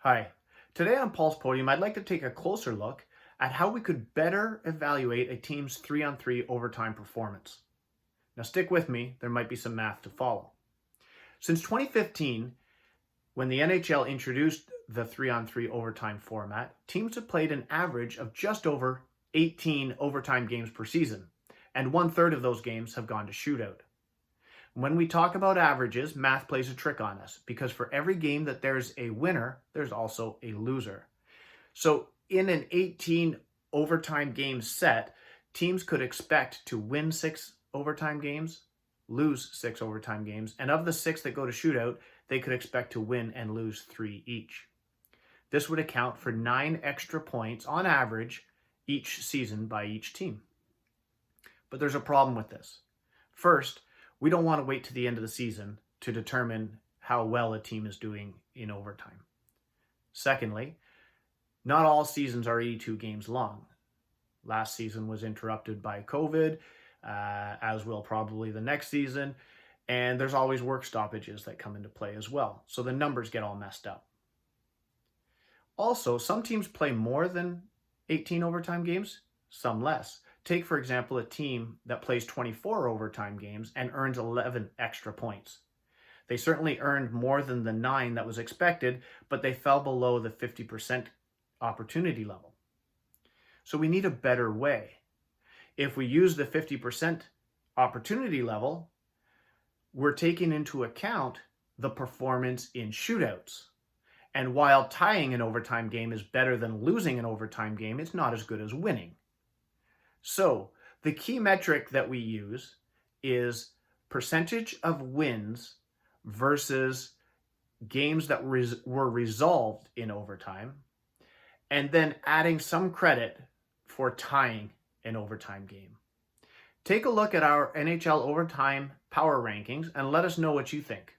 Hi. Today on Paul's Podium, I'd like to take a closer look at how we could better evaluate a team's 3-on-3 overtime performance. Now stick with me, there might be some math to follow. Since 2015, when the NHL introduced the 3-on-3 overtime format, teams have played an average of just over 18 overtime games per season, and 1/3 of those games have gone to shootout. When we talk about averages, math plays a trick on us because for every game that there's a winner, there's also a loser. So in an 18 overtime game set, teams could expect to win 6 overtime games, lose 6 overtime games, and of the 6 that go to shootout, they could expect to win and lose 3 each. This would account for 9 extra points on average each season by each team. But there's a problem with this. First, we don't want to wait to the end of the season to determine how well a team is doing in overtime. Secondly, not all seasons are 82 games long. Last season was interrupted by COVID, as will probably the next season, and there's always work stoppages that come into play as well, so the numbers get all messed up. Also, some teams play more than 18 overtime games, some less. Take, for example, a team that plays 24 overtime games and earns 11 extra points. They certainly earned more than the 9 that was expected, but they fell below the 50% opportunity level. So we need a better way. If we use the 50% opportunity level, we're taking into account the performance in shootouts. And while tying an overtime game is better than losing an overtime game, it's not as good as winning. So the key metric that we use is percentage of wins versus games that were resolved in overtime, and then adding some credit for tying an overtime game. Take a look at our NHL overtime power rankings and let us know what you think.